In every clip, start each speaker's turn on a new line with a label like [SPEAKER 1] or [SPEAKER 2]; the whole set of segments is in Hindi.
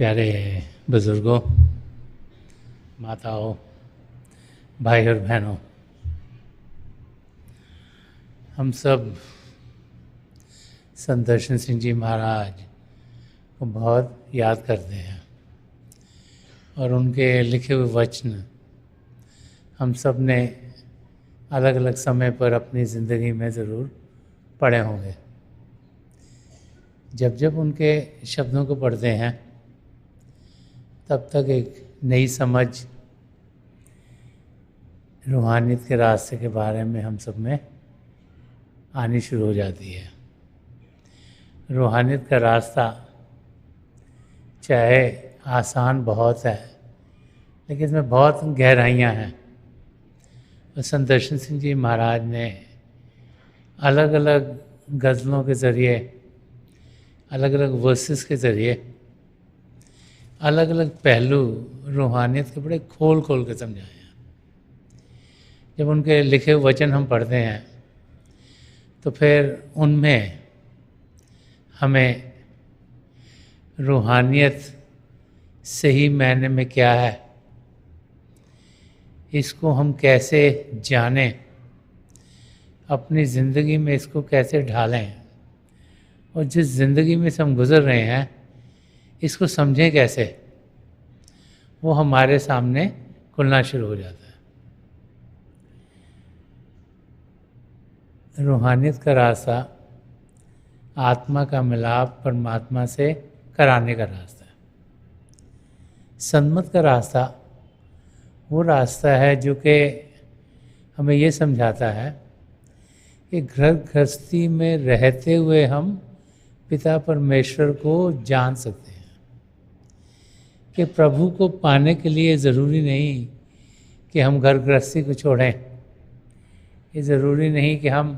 [SPEAKER 1] प्यारे बुज़ुर्गों, माताओं, भाई और बहनों, हम सब संत दर्शन सिंह जी महाराज को बहुत याद करते हैं और उनके लिखे हुए वचन हम सब ने अलग अलग समय पर अपनी ज़िंदगी में ज़रूर पढ़े होंगे। जब जब उनके शब्दों को पढ़ते हैं तब तक एक नई समझ रूहानियत के रास्ते के बारे में हम सब में आनी शुरू हो जाती है। रूहानियत का रास्ता चाहे आसान बहुत है, लेकिन इसमें बहुत गहराइयाँ हैं। और संत दर्शन सिंह जी महाराज ने अलग अलग गज़लों के ज़रिए, अलग अलग वर्सेस के ज़रिए अलग अलग पहलू रूहानियत के बड़े खोल खोल के समझाए हैं। जब उनके लिखे हुए वचन हम पढ़ते हैं तो फिर उनमें हमें रूहानियत सही मायने में क्या है, इसको हम कैसे जानें, अपनी ज़िंदगी में इसको कैसे ढालें, और जिस ज़िंदगी में से हम गुज़र रहे हैं इसको समझें कैसे, वो हमारे सामने खुलना शुरू हो जाता है। रूहानियत का रास्ता आत्मा का मिलाप परमात्मा से कराने का रास्ता है। सन्मत का रास्ता वो रास्ता है जो कि हमें ये समझाता है कि घर गृहस्थी में रहते हुए हम पिता परमेश्वर को जान सकते हैं, कि प्रभु को पाने के लिए ज़रूरी नहीं कि हम घर गृहस्थी को छोड़ें। ये ज़रूरी नहीं कि हम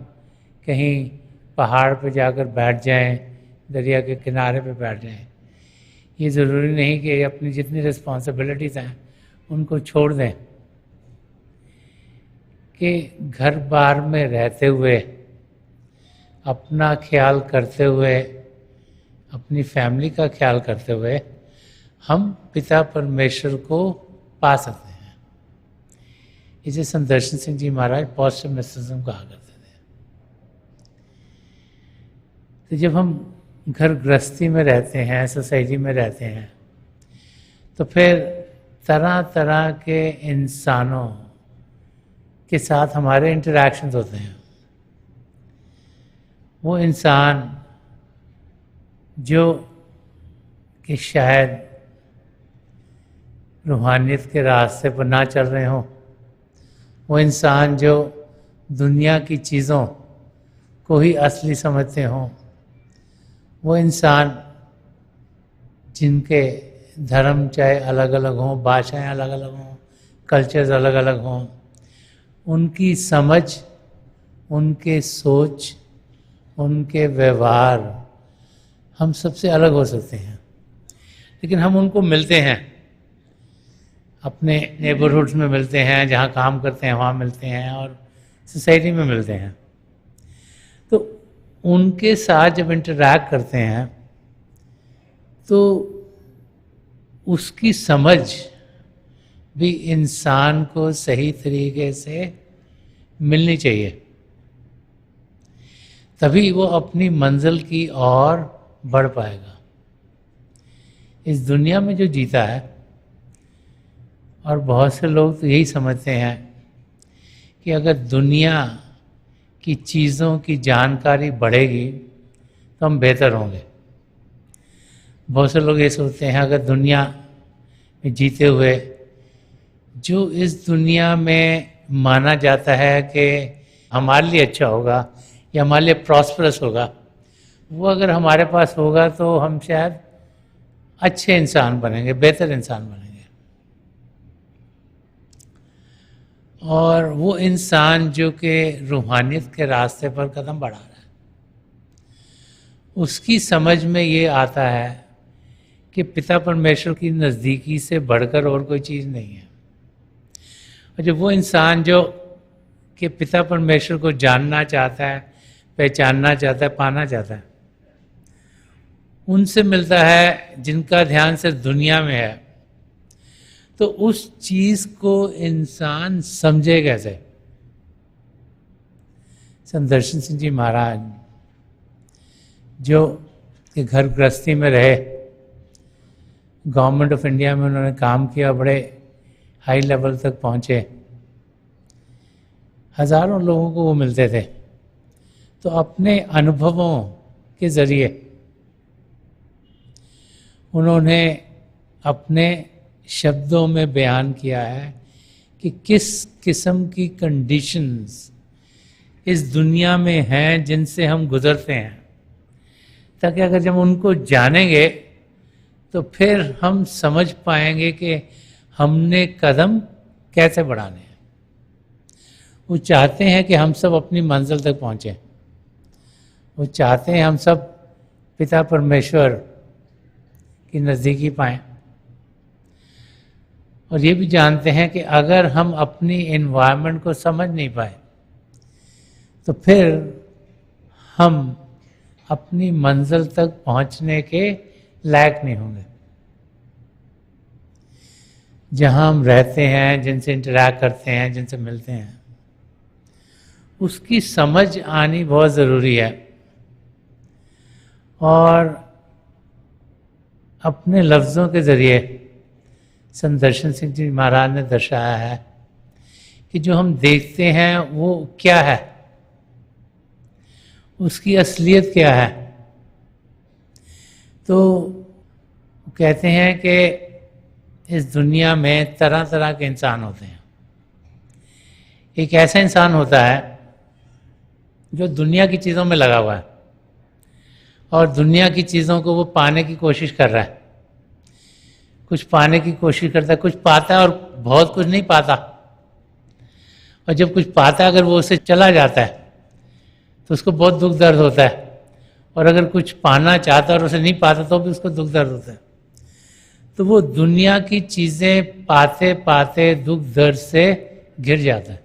[SPEAKER 1] कहीं पहाड़ पर जाकर बैठ जाएं, दरिया के किनारे पे बैठ जाएं। ये ज़रूरी नहीं कि अपनी जितनी रिस्पॉन्सिबिलिटीज़ हैं उनको छोड़ दें। कि घर बार में रहते हुए, अपना ख्याल करते हुए, अपनी फैमिली का ख्याल करते हुए हम पिता परमेश्वर को पा सकते हैं। इसे संत दर्शन सिंह जी महाराज पॉजिटिव मिस्टिसिज्म कहा करते थे। तो जब हम घर गृहस्थी में रहते हैं, सोसाइटी में रहते हैं, तो फिर तरह तरह के इंसानों के साथ हमारे इंटरैक्शंस होते हैं। वो इंसान जो कि शायद रूहानियत के रास्ते पर ना चल रहे हों, वो इंसान जो दुनिया की चीज़ों को ही असली समझते हों, वो इंसान जिनके धर्म चाहे अलग अलग हों, भाषाएं अलग अलग हों, कल्चर्स अलग अलग हों, उनकी समझ, उनके सोच, उनके व्यवहार हम सबसे अलग हो सकते हैं। लेकिन हम उनको मिलते हैं, अपने नेबरहुड्स में मिलते हैं, जहाँ काम करते हैं वहाँ मिलते हैं, और सोसाइटी में मिलते हैं। तो उनके साथ जब इंटरैक्ट करते हैं तो उसकी समझ भी इंसान को सही तरीके से मिलनी चाहिए, तभी वो अपनी मंजिल की ओर बढ़ पाएगा। इस दुनिया में जो जीता है, और बहुत से लोग तो यही समझते हैं कि अगर दुनिया की चीज़ों की जानकारी बढ़ेगी तो हम बेहतर होंगे। बहुत से लोग ये सोचते हैं अगर दुनिया में जीते हुए जो इस दुनिया में माना जाता है कि हमारे लिए अच्छा होगा या हमारे लिए प्रॉस्परस होगा, वो अगर हमारे पास होगा तो हम शायद अच्छे इंसान बनेंगे, बेहतर इंसान बनेंगे। और वो इंसान जो कि रूहानियत के रास्ते पर कदम बढ़ा रहा है, उसकी समझ में ये आता है कि पिता परमेश्वर की नज़दीकी से बढ़कर और कोई चीज़ नहीं है। और जब वो इंसान जो कि पिता परमेश्वर को जानना चाहता है, पहचानना चाहता है, पाना चाहता है, उनसे मिलता है जिनका ध्यान सिर्फ दुनिया में है, तो उस चीज को इंसान समझे कैसे? संत दर्शन सिंह जी महाराज जो कि घर गृहस्थी में रहे, गवर्नमेंट ऑफ इंडिया में उन्होंने काम किया, बड़े हाई लेवल तक पहुंचे, हजारों लोगों को वो मिलते थे। तो अपने अनुभवों के जरिए उन्होंने अपने शब्दों में बयान किया है कि किस किस्म की कंडीशंस इस दुनिया में हैं जिनसे हम गुजरते हैं, ताकि अगर जब उनको जानेंगे तो फिर हम समझ पाएंगे कि हमने कदम कैसे बढ़ाने हैं। वो चाहते हैं कि हम सब अपनी मंजिल तक पहुँचें। वो चाहते हैं हम सब पिता परमेश्वर की नज़दीकी पाएं, और ये भी जानते हैं कि अगर हम अपनी एनवायरनमेंट को समझ नहीं पाए तो फिर हम अपनी मंजिल तक पहुंचने के लायक नहीं होंगे। जहां हम रहते हैं, जिनसे इंटरैक्ट करते हैं, जिनसे मिलते हैं, उसकी समझ आनी बहुत ज़रूरी है। और अपने लफ्ज़ों के ज़रिए संत दर्शन सिंह जी महाराज ने दर्शाया है कि जो हम देखते हैं वो क्या है, उसकी असलियत क्या है। तो कहते हैं कि इस दुनिया में तरह तरह के इंसान होते हैं। एक ऐसा इंसान होता है जो दुनिया की चीज़ों में लगा हुआ है और दुनिया की चीज़ों को वो पाने की कोशिश कर रहा है, कुछ पाने की कोशिश करता है, कुछ पाता है और बहुत कुछ नहीं पाता। और जब कुछ पाता है, अगर वो उसे चला जाता है तो उसको बहुत दुख दर्द होता है, और अगर कुछ पाना चाहता है और उसे नहीं पाता तो भी उसको दुख दर्द होता है। तो वो दुनिया की चीज़ें पाते पाते दुख दर्द से घिर जाता है।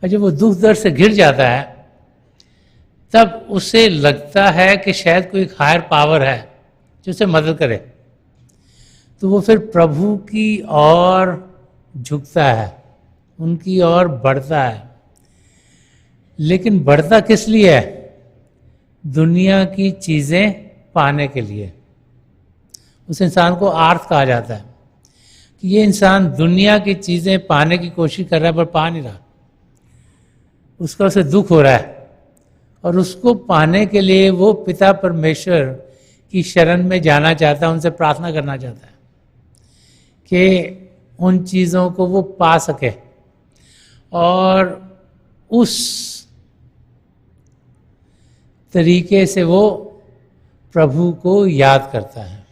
[SPEAKER 1] और जब वो दुख दर्द से घिर जाता है तब उसे लगता है कि शायद कोई हायर पावर है जो उसे मदद करे, तो वो फिर प्रभु की ओर झुकता है, उनकी ओर बढ़ता है। लेकिन बढ़ता किस लिए है? दुनिया की चीज़ें पाने के लिए। उस इंसान को आर्थ कहा जाता है कि ये इंसान दुनिया की चीज़ें पाने की कोशिश कर रहा है पर पा नहीं रहा। उसका उसे दुख हो रहा है और उसको पाने के लिए वो पिता परमेश्वर की शरण में जाना चाहता है, उनसे प्रार्थना करना चाहता है कि उन चीज़ों को वो पा सके। और उस तरीके से वो प्रभु को याद करता है।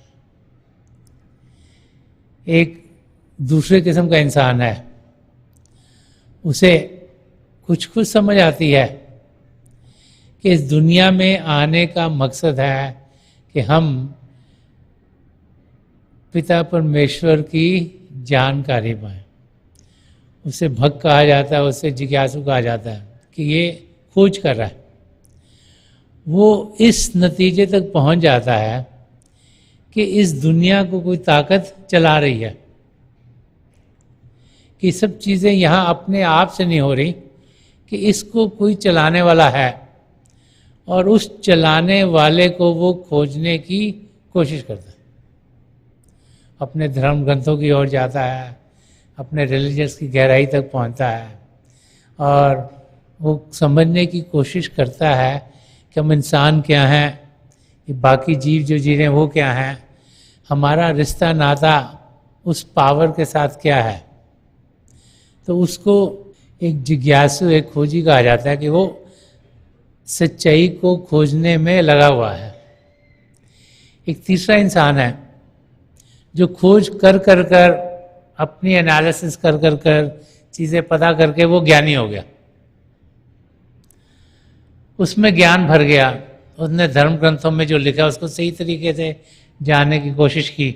[SPEAKER 1] एक दूसरे किस्म का इंसान है, उसे कुछ समझ आती है कि इस दुनिया में आने का मकसद है कि हम पिता परमेश्वर की जानकारी पाएं। उसे भक्त कहा जाता है, उसे जिज्ञासु कहा जाता है कि ये खोज कर रहा है। वो इस नतीजे तक पहुंच जाता है कि इस दुनिया को कोई ताकत चला रही है, कि सब चीज़ें यहाँ अपने आप से नहीं हो रही, कि इसको कोई चलाने वाला है, और उस चलाने वाले को वो खोजने की कोशिश करता है। अपने धर्म ग्रंथों की ओर जाता है, अपने रिलीजियस की गहराई तक पहुंचता है और वो समझने की कोशिश करता है कि हम इंसान क्या हैं, ये बाकी जीव जो जी रहे हैं वो क्या हैं, हमारा रिश्ता नाता उस पावर के साथ क्या है। तो उसको एक जिज्ञासु, एक खोजी कहा जाता है कि वो सच्चाई को खोजने में लगा हुआ है। एक तीसरा इंसान है जो खोज कर कर कर, अपनी एनालिसिस कर कर कर, चीज़ें पता करके वो ज्ञानी हो गया, उसमें ज्ञान भर गया। उसने धर्म ग्रंथों में जो लिखा उसको सही तरीके से जानने की कोशिश की,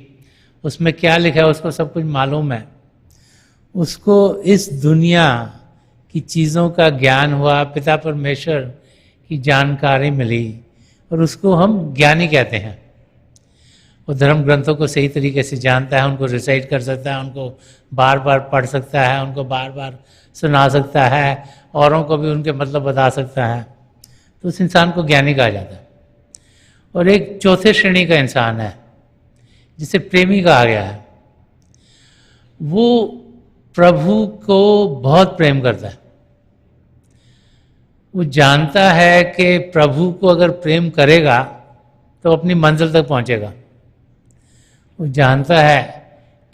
[SPEAKER 1] उसमें क्या लिखा है उसको सब कुछ मालूम है। उसको इस दुनिया की चीज़ों का ज्ञान हुआ, पिता परमेश्वर की जानकारी मिली, और उसको हम ज्ञानी कहते हैं। वो धर्म ग्रंथों को सही तरीके से जानता है, उनको रिसाइट कर सकता है, उनको बार बार पढ़ सकता है, उनको बार बार सुना सकता है, औरों को भी उनके मतलब बता सकता है, तो उस इंसान को ज्ञानी कहा जाता है। और एक चौथे श्रेणी का इंसान है जिसे प्रेमी कहा गया है। वो प्रभु को बहुत प्रेम करता है। वो जानता है कि प्रभु को अगर प्रेम करेगा तो अपनी मंजिल तक पहुंचेगा। वो जानता है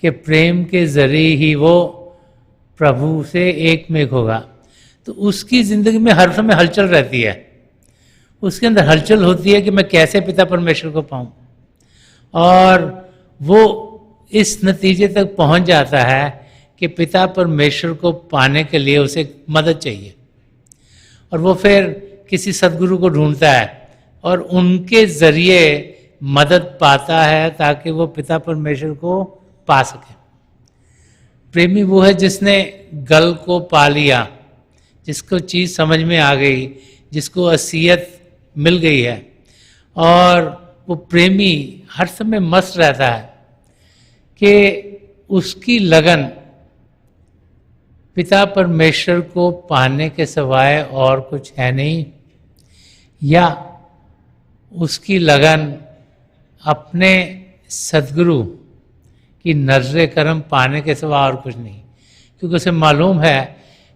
[SPEAKER 1] कि प्रेम के जरिए ही वो प्रभु से एक में एक होगा। तो उसकी ज़िंदगी में हर समय हलचल रहती है। उसके अंदर हलचल होती है कि मैं कैसे पिता परमेश्वर को पाऊं, और वो इस नतीजे तक पहुंच जाता है कि पिता परमेश्वर को पाने के लिए उसे मदद चाहिए, और वो फिर किसी सदगुरु को ढूंढता है और उनके ज़रिए मदद पाता है ताकि वो पिता परमेश्वर को पा सके। प्रेमी वो है जिसने गल को पा लिया, जिसको चीज़ समझ में आ गई, जिसको असलियत मिल गई है, और वो प्रेमी हर समय मस्त रहता है कि उसकी लगन पिता परमेश्वर को पाने के सिवाय और कुछ है नहीं, या उसकी लगन अपने सदगुरु की नजर करम पाने के सिवा और कुछ नहीं। क्योंकि उसे मालूम है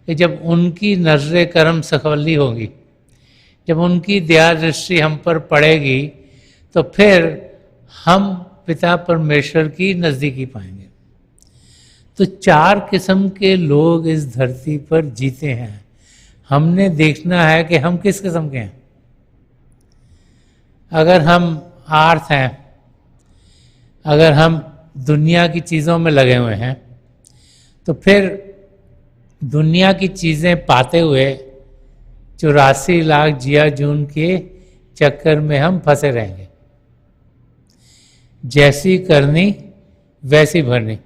[SPEAKER 1] कि जब उनकी नजर करम सखवली होगी, जब उनकी दया दृष्टि हम पर पड़ेगी, तो फिर हम पिता परमेश्वर की नज़दीकी पाएंगे। तो 4 किस्म के लोग इस धरती पर जीते हैं। हमने देखना है कि हम किस किस्म के हैं। अगर हम आर्थ हैं, अगर हम दुनिया की चीज़ों में लगे हुए हैं, तो फिर दुनिया की चीज़ें पाते हुए 84 लाख जिया जून के चक्कर में हम फंसे रहेंगे। जैसी करनी वैसी भरनी।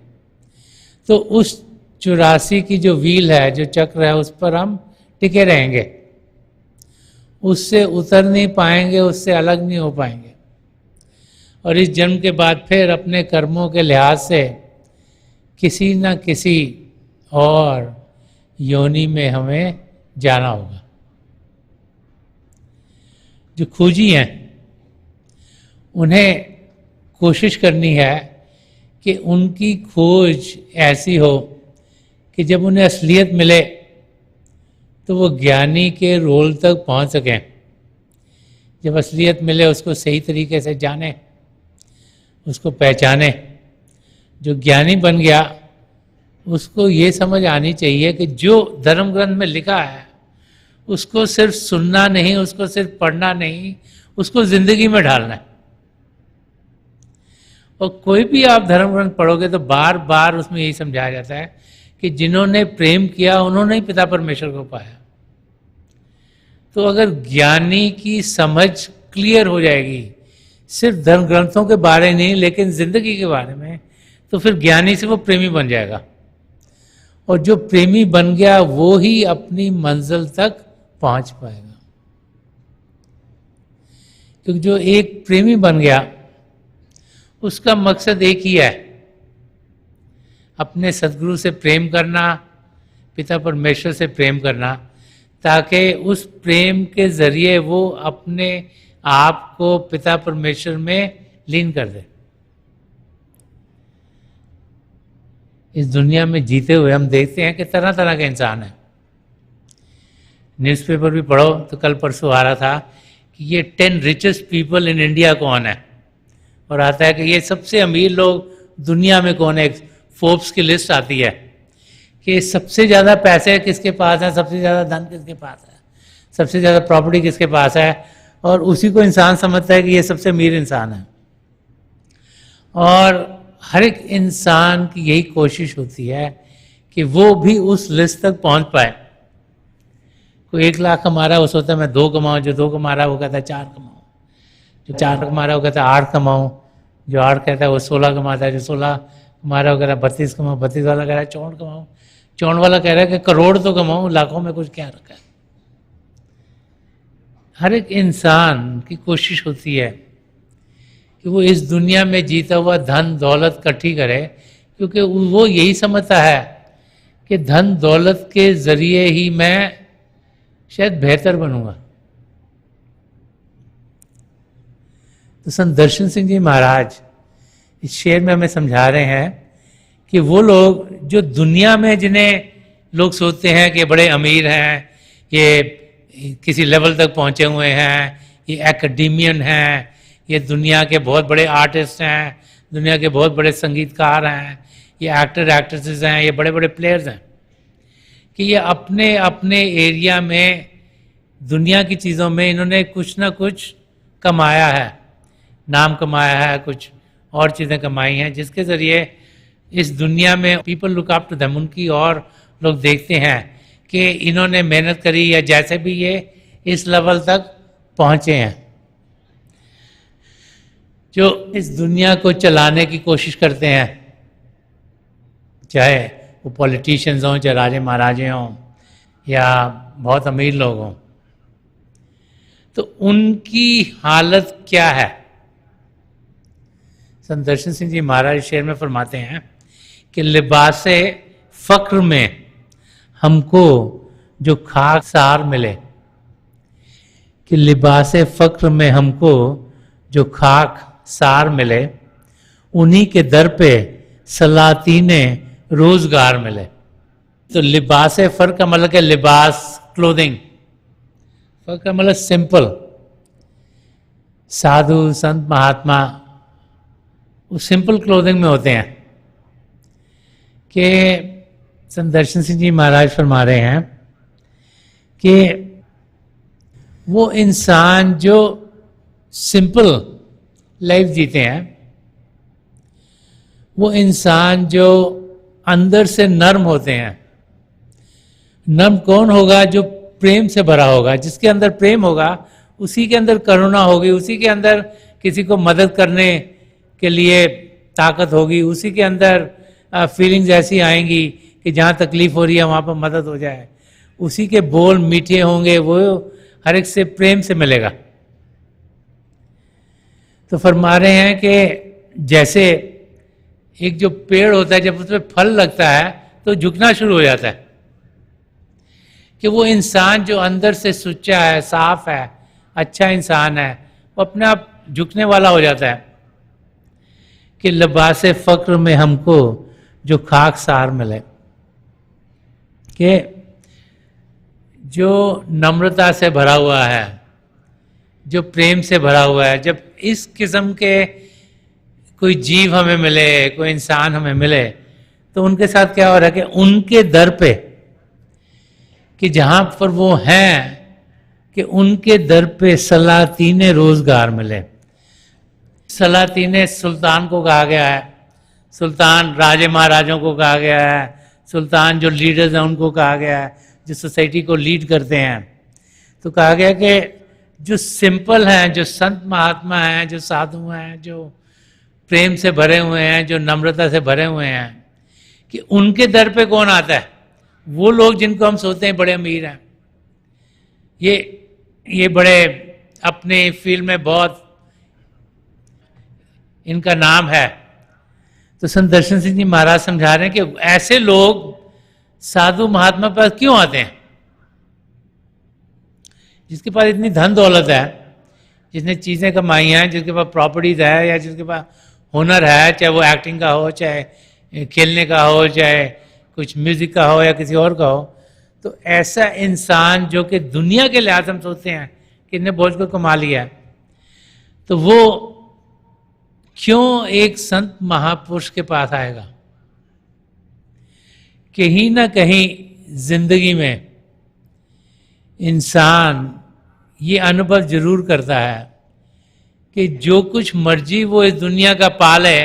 [SPEAKER 1] तो उस 84 की जो व्हील है, जो चक्र है, उस पर हम टिके रहेंगे, उससे उतर नहीं पाएंगे, उससे अलग नहीं हो पाएंगे। और इस जन्म के बाद फिर अपने कर्मों के लिहाज से किसी न किसी और योनि में हमें जाना होगा। जो खोजी हैं उन्हें कोशिश करनी है कि उनकी खोज ऐसी हो कि जब उन्हें असलियत मिले तो वो ज्ञानी के रोल तक पहुंच सकें। जब असलियत मिले उसको सही तरीके से जाने, उसको पहचाने। जो ज्ञानी बन गया उसको ये समझ आनी चाहिए कि जो धर्म ग्रंथ में लिखा है उसको सिर्फ सुनना नहीं, उसको सिर्फ पढ़ना नहीं, उसको जिंदगी में ढालना है। और कोई भी आप धर्म ग्रंथ पढ़ोगे तो बार बार उसमें यही समझाया जाता है कि जिन्होंने प्रेम किया उन्होंने ही पिता परमेश्वर को पाया। तो अगर ज्ञानी की समझ क्लियर हो जाएगी सिर्फ धर्म ग्रंथों के बारे नहीं लेकिन जिंदगी के बारे में, तो फिर ज्ञानी से वो प्रेमी बन जाएगा। और जो प्रेमी बन गया वो ही अपनी मंजिल तक पहुंच पाएगा। क्योंकि जो एक प्रेमी बन गया उसका मकसद एक ही है, अपने सदगुरु से प्रेम करना, पिता परमेश्वर से प्रेम करना, ताकि उस प्रेम के जरिए वो अपने आप को पिता परमेश्वर में लीन कर दे। इस दुनिया में जीते हुए हम देखते हैं कि तरह तरह के इंसान हैं। न्यूज़पेपर भी पढ़ो तो कल परसों आ रहा था कि ये 10 रिचेस्ट पीपल इन इंडिया कौन है, और आता है कि ये सबसे अमीर लोग दुनिया में कौन है। फोर्ब्स की लिस्ट आती है कि सबसे ज़्यादा पैसे किसके पास हैं, सबसे ज़्यादा धन किसके पास है, सबसे ज़्यादा प्रॉपर्टी किसके पास है, और उसी को इंसान समझता है कि ये सबसे अमीर इंसान है। और हर एक इंसान की यही कोशिश होती है कि वो भी उस लिस्ट तक पहुंच पाए। कोई 1 लाख कमा रहा है वो सोचता है मैं 2 कमाऊँ, जो 2 कमा रहा है वो कहता है 4 कमाऊँ, जो 4 कमा रहा है वो कहता है 8 कमाऊँ, जो 8 कहता है वो 16 कमाता है, जो 16 कमा रहा है वो कह रहा है 32 कमाऊँ, 32 वाला कह रहा है 64 कमाऊँ, 64 वाला कह रहा है कि करोड़ तो कमाऊँ, लाखों में कुछ क्या रखा है। हर एक इंसान की कोशिश होती है कि वो इस दुनिया में जीता हुआ धन दौलत इकट्ठी करे, क्योंकि वो यही समझता है कि धन दौलत के जरिए ही मैं शायद बेहतर बनूंगा। तो संत दर्शन सिंह जी महाराज इस शेर में हमें समझा रहे हैं कि वो लोग जो दुनिया में, जिन्हें लोग सोचते हैं कि बड़े अमीर हैं, ये किसी लेवल तक पहुंचे हुए हैं, ये एकेडमियन हैं, ये दुनिया के बहुत बड़े आर्टिस्ट हैं, दुनिया के बहुत बड़े संगीतकार हैं, ये एक्टर एक्ट्रेसेस हैं, ये बड़े बड़े प्लेयर्स हैं, कि ये अपने अपने एरिया में दुनिया की चीज़ों में इन्होंने कुछ ना कुछ कमाया है, नाम कमाया है, कुछ और चीज़ें कमाई हैं, जिसके ज़रिए इस दुनिया में people look up to them, उनकी और लोग देखते हैं कि इन्होंने मेहनत करी, या जैसे भी ये इस लेवल तक पहुँचे हैं। जो इस दुनिया को चलाने की कोशिश करते हैं, चाहे वो पॉलिटिशियंस हों, चाहे राजे महाराजे हों, या बहुत अमीर लोग हों, तो उनकी हालत क्या है। संत दर्शन सिंह जी महाराज शेर में फरमाते हैं कि लिबासे फक्र में हमको जो खाक सार मिले, कि लिबासे फक्र में हमको जो खाक सार मिले, उन्हीं के दर पे सलातीने रोजगार मिले। तो लिबासे फर्क का मतलब है लिबास, क्लोथिंग। फर्क का मतलब सिंपल। साधु संत महात्मा वो सिंपल क्लोथिंग में होते हैं। कि संत दर्शन सिंह जी महाराज फरमा रहे हैं कि वो इंसान जो सिंपल लाइफ जीते हैं, वो इंसान जो अंदर से नर्म होते हैं। नर्म कौन होगा? जो प्रेम से भरा होगा। जिसके अंदर प्रेम होगा उसी के अंदर करुणा होगी, उसी के अंदर किसी को मदद करने के लिए ताकत होगी, उसी के अंदर फीलिंग्स ऐसी आएंगी कि जहाँ तकलीफ हो रही है वहाँ पर मदद हो जाए। उसी के बोल मीठे होंगे, वो हर एक से प्रेम से मिलेगा। तो फरमा रहे हैं कि जैसे एक जो पेड़ होता है, जब उसमें फल लगता है तो झुकना शुरू हो जाता है, कि वो इंसान जो अंदर से सुच्चा है, साफ है, अच्छा इंसान है, वो अपने आप झुकने वाला हो जाता है। कि लिबासे फक्र में हमको जो खाक सार मिले, कि जो नम्रता से भरा हुआ है, जो प्रेम से भरा हुआ है, जब इस किस्म के कोई जीव हमें मिले, कोई इंसान हमें मिले, तो उनके साथ क्या हो रहा है कि उनके दर पे, कि जहाँ पर वो हैं, कि उनके दर पे सलातीने रोजगार मिले। सलातीने सुल्तान को कहा गया है, सुल्तान राजे महाराजों को कहा गया है, सुल्तान जो लीडर्स हैं उनको कहा गया है, जो सोसाइटी को लीड करते हैं। तो कहा गया कि जो सिंपल हैं, जो संत महात्मा हैं, जो साधु हैं, जो प्रेम से भरे हुए हैं, जो नम्रता से भरे हुए हैं, कि उनके दर पे कौन आता है? वो लोग जिनको हम सोचते हैं बड़े अमीर हैं, ये बड़े अपने फील्ड में बहुत इनका नाम है। तो संत दर्शन सिंह जी महाराज समझा रहे हैं कि ऐसे लोग साधु महात्मा पास क्यों आते हैं? जिसके पास इतनी धन दौलत है, जिसने चीज़ें कमाई हैं, जिसके पास प्रॉपर्टीज है, या जिसके पास हुनर है, चाहे वो एक्टिंग का हो, चाहे खेलने का हो, चाहे कुछ म्यूजिक का हो, या किसी और का हो, तो ऐसा इंसान जो कि दुनिया के लिहाज हम सोचते हैं कि इन्हें बहुत को कमा लिया है, तो वो क्यों एक संत महापुरुष के पास आएगा? कहीं ना कहीं जिंदगी में इंसान ये अनुभव जरूर करता है कि जो कुछ मर्जी वो इस दुनिया का पाले,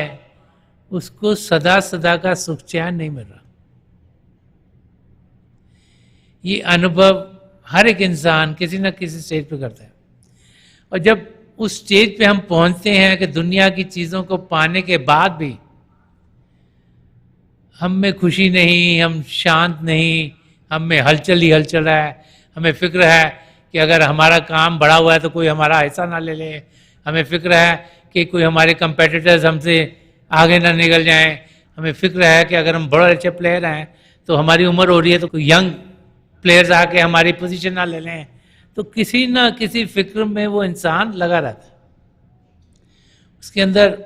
[SPEAKER 1] उसको सदा सदा का सुख चैन नहीं मिल रहा। ये अनुभव हर एक इंसान किसी न किसी स्टेज पे करता है। और जब उस स्टेज पे हम पहुंचते हैं कि दुनिया की चीज़ों को पाने के बाद भी हम में खुशी नहीं, हम शांत नहीं, हम में हलचल ही हलचल है, हमें फिक्र है कि अगर हमारा काम बढ़ा हुआ है तो कोई हमारा हिस्सा ना ले ले, हमें फिक्र है कि कोई हमारे कंपेटिटर्स हमसे आगे ना निकल जाएं, हमें फिक्र है कि अगर हम बड़े अच्छे प्लेयर हैं तो हमारी उम्र हो रही है तो कोई यंग प्लेयर्स आके हमारी पोजीशन ना ले लें। तो किसी ना किसी फिक्र में वो इंसान लगा रहता है, उसके अंदर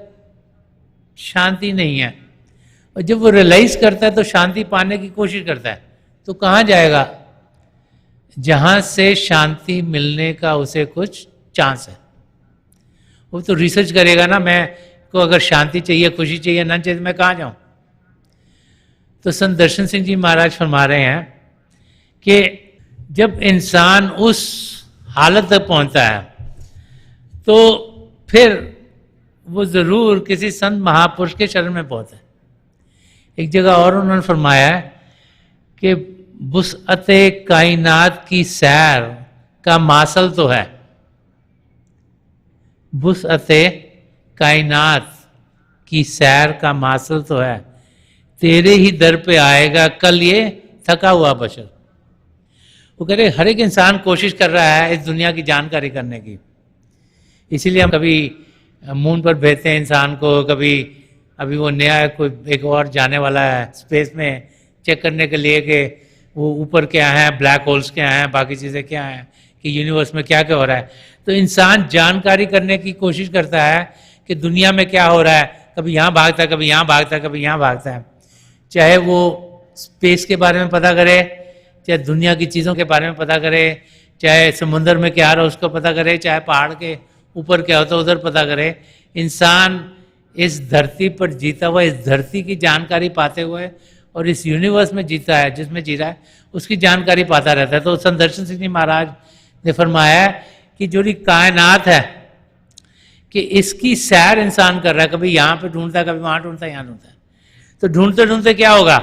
[SPEAKER 1] शांति नहीं है। और जब वो रियलाइज करता है तो शांति पाने की कोशिश करता है, तो कहाँ जाएगा? जहां से शांति मिलने का उसे कुछ चांस है। वो तो रिसर्च करेगा ना, मैं को अगर शांति चाहिए, खुशी चाहिए, ना चाहिए, मैं कहाँ जाऊं? तो संत दर्शन सिंह जी महाराज फरमा रहे हैं कि जब इंसान उस हालत तक पहुंचता है तो फिर वो जरूर किसी संत महापुरुष के शरण में पहुंचे। एक जगह और उन्होंने फरमाया है कि वुसअते कायनात की सैर का मासल तो है, वुसअते कायनात की सैर का मासल तो है, तेरे ही दर पे आएगा कल ये थका हुआ बशर। वो कह रहे हर एक इंसान कोशिश कर रहा है इस दुनिया की जानकारी करने की, इसीलिए हम कभी मून पर भेजते हैं इंसान को, कभी अभी वो नया कोई एक और जाने वाला है स्पेस में चेक करने के लिए कि वो ऊपर क्या है, ब्लैक होल्स क्या हैं, बाकी चीज़ें क्या हैं, कि यूनिवर्स में क्या क्या हो रहा है। तो इंसान जानकारी करने की कोशिश करता है कि दुनिया में क्या हो रहा है, कभी यहाँ भागता है, कभी यहाँ भागता है, कभी यहाँ भागता है। चाहे वो स्पेस के बारे में पता करे, चाहे दुनिया की चीज़ों के बारे में पता करे, चाहे समुद्र में क्या रहा उसको पता करे, चाहे पहाड़ के ऊपर क्या होता है उधर पता करे। इंसान इस धरती पर जीता हुआ, इस धरती की जानकारी पाते हुए और इस यूनिवर्स में जीता है, जिसमें जी रहा है, उसकी जानकारी पाता रहता है। तो संत दर्शन सिंह जी महाराज ने फरमाया कि जो ये कायनात है कि इसकी सैर इंसान कर रहा है, कभी यहाँ पे ढूंढता है, कभी वहाँ ढूंढता है, यहाँ ढूंढता है। तो ढूंढते ढूंढते क्या होगा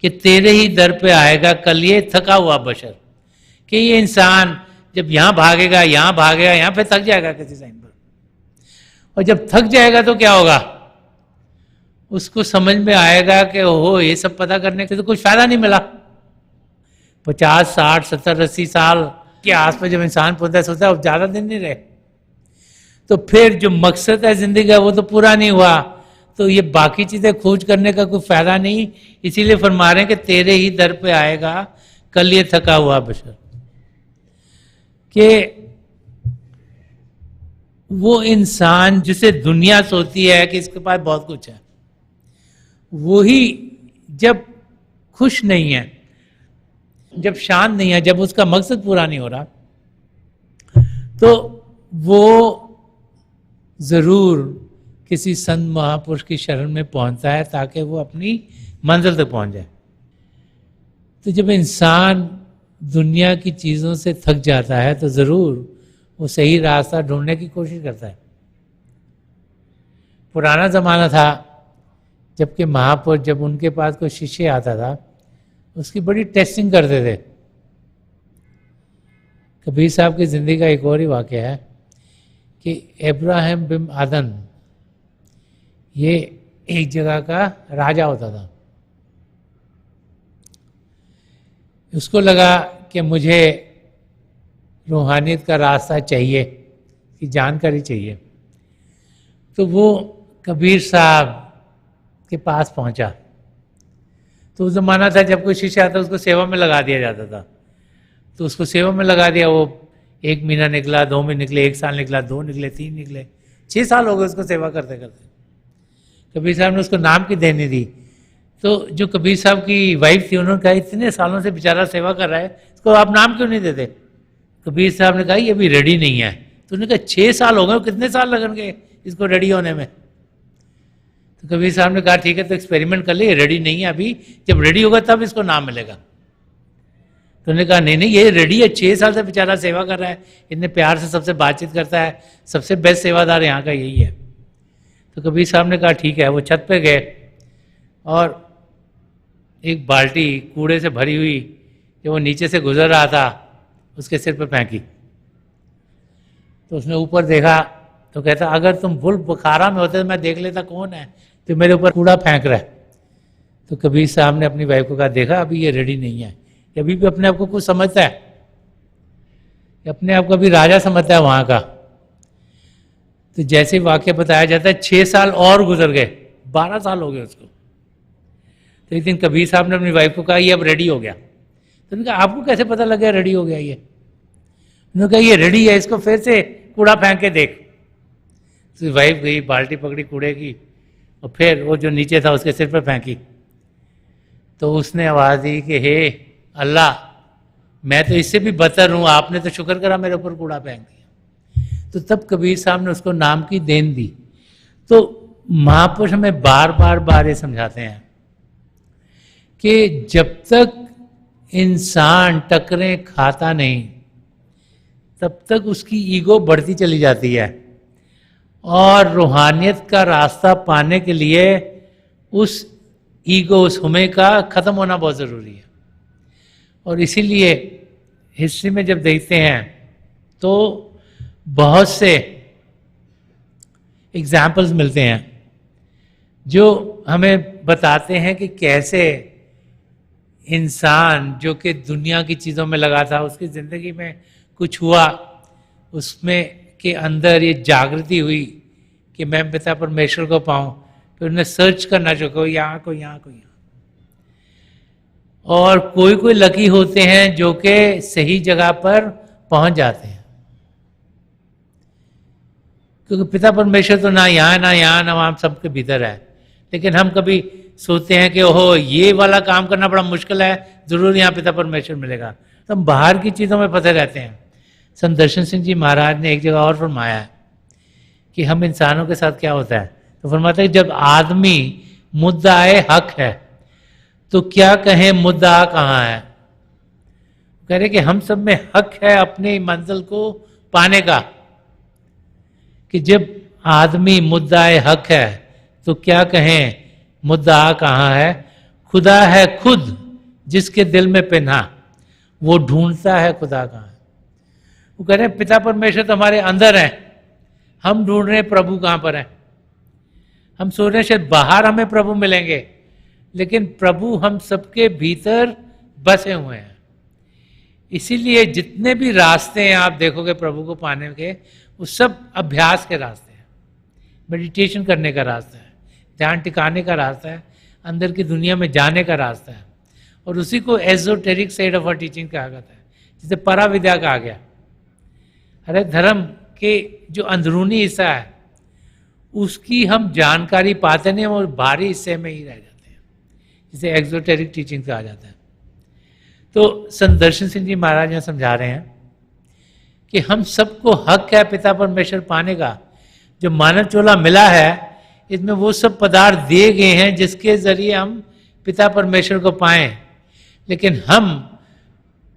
[SPEAKER 1] कि तेरे ही दर पे आएगा कल ये थका हुआ बशर, कि ये इंसान जब यहाँ भागेगा, यहाँ भागेगा, यहाँ पे थक जाएगा किसी साइन पर, और जब थक जाएगा तो क्या होगा? उसको समझ में आएगा कि ओहो ये सब पता करने से तो कुछ फायदा नहीं मिला। 50, 60, 70, 80 साल के आसपास जब इंसान पहुंचता है सोचता है अब ज्यादा दिन नहीं रहे, तो फिर जो मकसद है जिंदगी का वो तो पूरा नहीं हुआ, तो ये बाकी चीजें खोज करने का कोई फायदा नहीं। इसीलिए फरमा रहे हैं कि तेरे ही दर पे आएगा कल ये थका हुआ बशर, कि वो इंसान जिसे दुनिया सोचती है कि इसके पास बहुत कुछ है, वही जब खुश नहीं है, जब शांत नहीं है, जब उसका मकसद पूरा नहीं हो रहा, तो वो जरूर किसी संत महापुरुष की शरण में पहुंचता है ताकि वो अपनी मंजिल तक पहुंच जाए। तो जब इंसान दुनिया की चीज़ों से थक जाता है तो ज़रूर वो सही रास्ता ढूंढने की कोशिश करता है। पुराना ज़माना था जबकि महापुरुष जब उनके पास कोई शिष्य आता था उसकी बड़ी टेस्टिंग करते थे। कबीर साहब की ज़िंदगी का एक और ही वाक़या है कि इब्राहिम बिन आदम ये एक जगह का राजा होता था। उसको लगा कि मुझे रूहानियत का रास्ता चाहिए, कि जानकारी चाहिए, तो वो कबीर साहब के पास पहुंचा। तो उस ज़माना था जब कोई शिष्य आता उसको सेवा में लगा दिया जाता था, तो उसको सेवा में लगा दिया। वो 1 महीना निकला, 2 महीने निकले, 1 साल निकला, 2 निकले, 3 निकले, 6 साल हो गए उसको सेवा करते करते। कबीर साहब ने उसको नाम की देनी दी, तो जो कबीर साहब की वाइफ थी उन्होंने कहा इतने सालों से बेचारा सेवा कर रहा है, इसको आप नाम क्यों नहीं देते? कबीर साहब ने कहा ये भी रेडी नहीं है। तो उन्होंने कहा 6 साल हो गए, कितने साल लगेंगे इसको रेडी होने में? तो कबीर साहब ने कहा ठीक है तो एक्सपेरिमेंट कर ले, रेडी नहीं है अभी, जब रेडी होगा तब इसको नाम मिलेगा। तो उन्होंने कहा नहीं नहीं ये रेडी है, 6 साल से बेचारा सेवा कर रहा है, इतने प्यार से सबसे बातचीत करता है, सबसे बेस्ट सेवादार यहाँ का यही है। तो कबीर साहब ने कहा ठीक है। वो छत पे गए और एक बाल्टी कूड़े से भरी हुई जब वो नीचे से गुजर रहा था उसके सिर पर फेंकी। तो उसने ऊपर देखा तो कहता अगर तुम बुल बुखारा में होते तो मैं देख लेता कौन है तो मेरे ऊपर कूड़ा फेंक रहा है। तो कबीर साहब ने अपनी वाइफ को कहा देखा अभी ये रेडी नहीं है, ये अभी भी अपने आप को कुछ समझता है, कि अपने आप को अभी राजा समझता है वहाँ का। तो जैसे वाक्य बताया जाता है 6 साल और गुजर गए, 12 साल हो गए उसको। तो एक दिन कबीर साहब ने अपनी वाइफ को कहा ये अब रेडी हो गया। तो उन्होंने कहा आपको कैसे पता लग गया रेडी हो गया ये? उन्होंने कहा ये रेडी है, इसको फिर से कूड़ा फेंक के देख। तो वाइफ गई, बाल्टी पकड़ी कूड़े की और फिर वो जो नीचे था उसके सिर पर फेंकी। तो उसने आवाज़ दी कि हे अल्लाह, मैं तो इससे भी बदतर हूँ, आपने तो शुक्र करा मेरे ऊपर कूड़ा फेंक दिया। तो तब कबीर साहब ने उसको नाम की देन दी। तो महापुरुष हमें बार बार ये समझाते हैं कि जब तक इंसान टकरें खाता नहीं तब तक उसकी ईगो बढ़ती चली जाती है, और रूहानियत का रास्ता पाने के लिए उस ईगो, उस हुमे का ख़त्म होना बहुत ज़रूरी है। और इसीलिए हिस्ट्री में जब देखते हैं तो बहुत से एग्जाम्पल्स मिलते हैं जो हमें बताते हैं कि कैसे इंसान जो कि दुनिया की चीज़ों में लगा था, उसकी ज़िंदगी में कुछ हुआ, उसमें के अंदर ये जागृति हुई कि मैं पिता परमेश्वर को पाऊँ। फिर उन्हें सर्च करना चाहिए, कोई यहाँ कोई यहाँ कोई यहाँ। और कोई लकी होते हैं जो कि सही जगह पर पहुंच जाते हैं, क्योंकि पिता परमेश्वर तो ना यहाँ ना यहाँ ना वहाँ सबके भीतर है। लेकिन हम कभी सोचते हैं कि ओहो ये वाला काम करना बड़ा मुश्किल है, जरूर यहाँ पिता परमेश्वर मिलेगा, तो हम बाहर की चीज़ों में फंसे रहते हैं। संत दर्शन सिंह जी महाराज ने एक जगह और फरमाया है कि हम इंसानों के साथ क्या होता है। तो फरमाते हैं जब आदमी मुद्दाए हक है तो क्या कहें मुद्दा कहाँ है। कह रहे कि हम सब में हक है अपनी मंजिल को पाने का, कि जब आदमी मुद्दाए हक है तो क्या कहें मुद्दा कहाँ है। खुदा है खुद जिसके दिल में पिन्हा, वो ढूंढता है खुदा कहाँ है। वो कह रहे हैं पिता परमेश्वर तो हमारे अंदर है, हम ढूंढ रहे हैं प्रभु कहाँ पर है। हम सोच रहे हैं शायद बाहर हमें प्रभु मिलेंगे, लेकिन प्रभु हम सबके भीतर बसे हुए हैं। इसीलिए जितने भी रास्ते हैं आप देखोगे प्रभु को पाने के, वो सब अभ्यास के रास्ते हैं, मेडिटेशन करने का रास्ता है, ध्यान टिकाने का रास्ता है, अंदर की दुनिया में जाने का रास्ता है। और उसी को esoteric side of our teaching कहा जाता है, जिसे परा विद्या कहा गया। अरे धर्म के जो अंदरूनी हिस्सा है उसकी हम जानकारी पाते नहीं, और बाहरी हिस्से में ही रह जाते हैं, जिसे एक्सोटेरिक टीचिंग कहा जाता है। तो संत दर्शन सिंह जी महाराज यहाँ समझा रहे हैं कि हम सबको हक है पिता परमेश्वर पाने का। जो मानव चोला मिला है इसमें वो सब पदार्थ दिए गए हैं जिसके जरिए हम पिता परमेश्वर को पाएं, लेकिन हम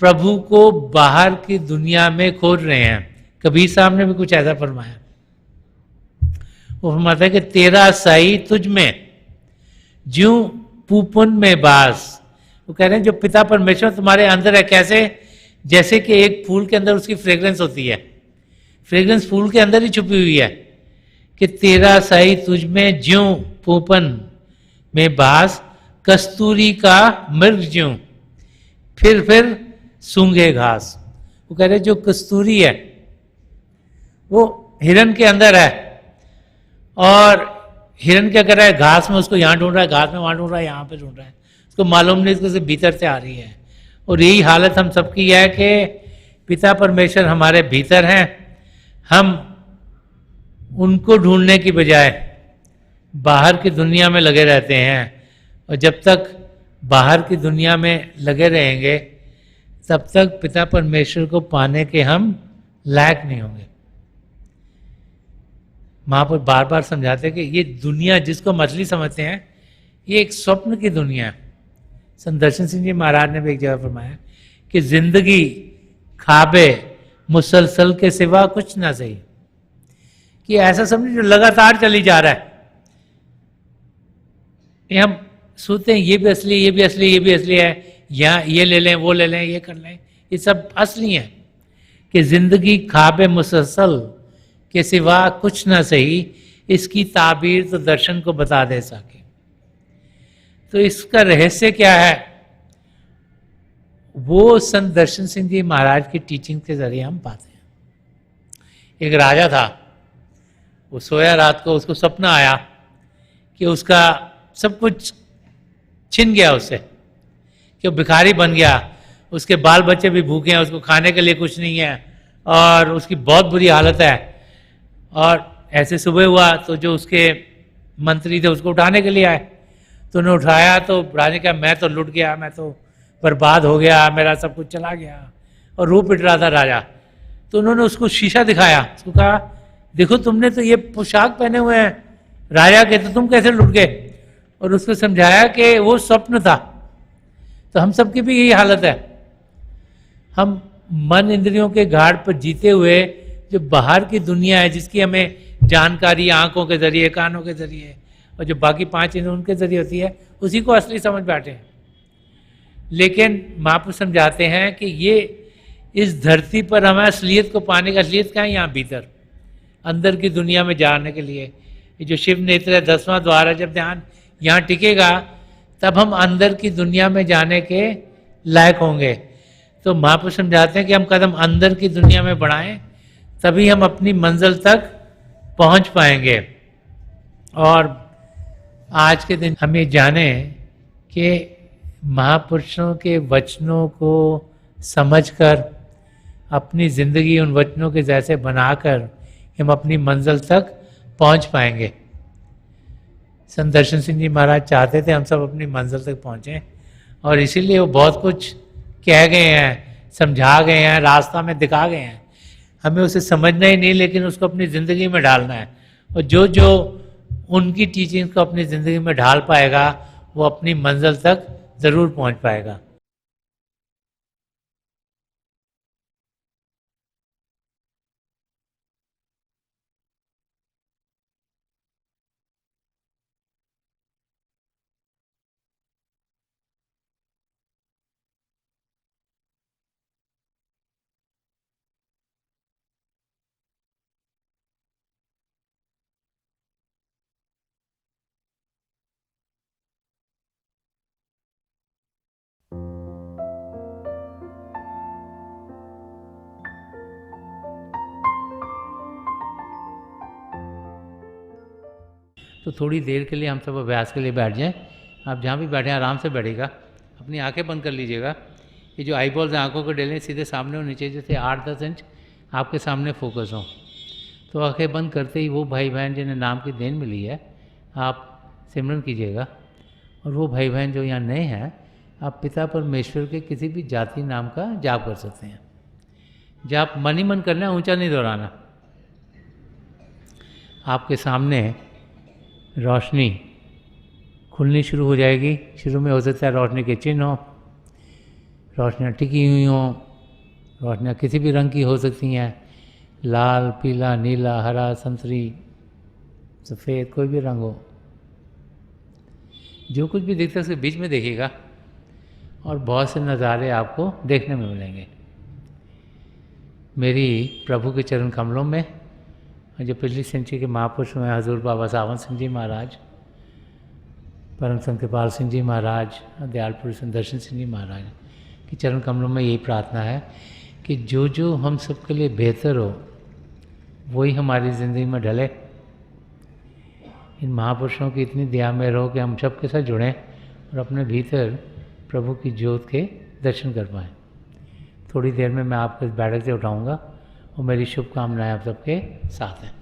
[SPEAKER 1] प्रभु को बाहर की दुनिया में खोज रहे हैं। कबीर साहब ने भी कुछ ऐसा फरमाया, वो फरमाता है कि तेरा साई तुझ में ज्यों पूपन में बास। वो कह रहे हैं जो पिता परमेश्वर तुम्हारे अंदर है, कैसे? जैसे कि एक फूल के अंदर उसकी फ्रेग्रेंस होती है, फ्रेग्रेंस फूल के अंदर ही छुपी हुई है, कि तेरा साई तुझ में ज्यों पूपन में बास, कस्तूरी का मृग ज्यों फिर सूंघे घास। वो कह रहे जो कस्तूरी है वो हिरन के अंदर है, और हिरन क्या कर रहा है, घास में उसको यहाँ ढूंढ रहा है, घास में वहाँ ढूंढ रहा है, यहाँ पे ढूंढ रहा है, उसको मालूम नहीं, उसको भीतर से आ रही है। और यही हालत हम सबकी है कि पिता परमेश्वर हमारे भीतर हैं, हम उनको ढूंढने की बजाय बाहर की दुनिया में लगे रहते हैं। और जब तक बाहर की दुनिया में लगे रहेंगे तब तक पिता परमेश्वर को पाने के हम लायक नहीं होंगे। महापुरुष बार बार समझाते हैं कि ये दुनिया जिसको मछली समझते हैं ये एक स्वप्न की दुनिया है। संत दर्शन सिंह जी महाराज ने भी एक जगह फरमाया कि जिंदगी खाबे मुसलसल के सिवा कुछ ना सही, कि ऐसा समझे जो लगातार चली जा रहा है। ये हम सोचते हैं ये भी असली, ये भी असली, ये भी असली है, यहाँ ये ले लें, वो ले लें, ये कर लें, ये सब असली है। कि जिंदगी खाबे मुसलसल के सिवा कुछ ना सही, इसकी ताबीर तो दर्शन को बता दे सके। तो इसका रहस्य क्या है? वो संत दर्शन सिंह जी महाराज की टीचिंग के जरिए हम पाते हैं। एक राजा था, वो सोया रात को, उसको सपना आया कि उसका सब कुछ छिन गया उससे, कि वो भिखारी बन गया, उसके बाल बच्चे भी भूखे हैं, उसको खाने के लिए कुछ नहीं है और उसकी बहुत बुरी हालत है। और ऐसे सुबह हुआ तो जो उसके मंत्री थे उसको उठाने के लिए आए, तो उन्हें उठाया तो राजा ने कहा मैं तो लुट गया, मैं तो बर्बाद हो गया, मेरा सब कुछ चला गया, और रो पिट रहा था राजा। तो उन्होंने उसको शीशा दिखाया, उसको कहा देखो तुमने तो ये पोशाक पहने हुए हैं राजा के, तो तुम कैसे लुट गए? और उसको समझाया कि वो स्वप्न था। तो हम सबकी भी यही हालत है, हम मन इंद्रियों के घाट पर जीते हुए जो बाहर की दुनिया है जिसकी हमें जानकारी आंखों के जरिए, कानों के जरिए और जो बाकी 5 इंद्रियों उनके जरिए होती है, उसी को असली समझ बैठे हैं। लेकिन महापुरुष समझाते हैं कि ये इस धरती पर हमें असलियत को पाने का, असलियत क्या है? यहाँ भीतर अंदर की दुनिया में जाने के लिए ये जो शिव नेत्र है, 10वां द्वार है, जब ध्यान यहाँ टिकेगा तब हम अंदर की दुनिया में जाने के लायक होंगे। तो महापुरुष समझाते हैं कि हम कदम अंदर की दुनिया में बढ़ाएं, तभी हम अपनी मंजिल तक पहुंच पाएंगे। और आज के दिन हम ये जाने कि महापुरुषों के वचनों को समझकर अपनी जिंदगी उन वचनों के जैसे बनाकर हम अपनी मंजिल तक पहुंच पाएंगे। संत दर्शन सिंह जी महाराज चाहते थे हम सब अपनी मंजिल तक पहुंचें, और इसीलिए वो बहुत कुछ कह गए हैं, समझा गए हैं, रास्ता में दिखा गए हैं। हमें उसे समझना ही नहीं, लेकिन उसको अपनी ज़िंदगी में ढालना है। और जो जो उनकी टीचिंग को अपनी ज़िंदगी में ढाल पाएगा वो अपनी मंजिल तक ज़रूर पहुंच पाएगा। तो थोड़ी देर के लिए हम सब अभ्यास के लिए बैठ जाएं। आप जहाँ भी बैठे आराम से बैठेगा, अपनी आंखें बंद कर लीजिएगा। ये जो आई बॉल्स आँखों को डेलें सीधे सामने और नीचे जैसे 8-10 इंच आपके सामने फोकस हो। तो आंखें बंद करते ही वो भाई बहन जिन्हें नाम की देन मिली है आप सिमरन कीजिएगा। और वो भाई बहन जो यहाँ नए हैं, आप पिता परमेश्वर के किसी भी जाति नाम का जाप कर सकते हैं। जाप मन ही मन करना है, ऊंचा नहीं दोहराना। आपके सामने रोशनी खुलनी शुरू हो जाएगी। शुरू में हो सकता है रोशनी के चिन्ह हो, रोशनियाँ टिकी हुई हों, रोशनियाँ किसी भी रंग की हो सकती हैं, लाल, पीला, नीला, हरा, संतरी, सफ़ेद, कोई भी रंग हो। जो कुछ भी दिखता है उसके बीच में देखिएगा और बहुत से नज़ारे आपको देखने में मिलेंगे। मेरी प्रभु के चरण कमलों में जो पिछली सेंचुरी के महापुरुष हुए हजूर बाबा सावन सिंह जी महाराज, परम संत कृपाल सिंह जी महाराज, दयाल पुरुष संत दर्शन सिंह जी महाराज की चरण कमलों में यही प्रार्थना है कि जो जो हम सबके लिए बेहतर हो वही हमारी ज़िंदगी में ढले। इन महापुरुषों की इतनी दया में रहो कि हम सब के साथ जुड़ें और अपने भीतर प्रभु की ज्योत के दर्शन कर पाएँ। थोड़ी देर में मैं आपको इस बैठक से उठाऊँगा और मेरी शुभकामनाएं आप सबके साथ हैं।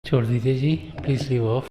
[SPEAKER 1] छोड़ दीजिए जी, प्लीज़ लीव ऑफ।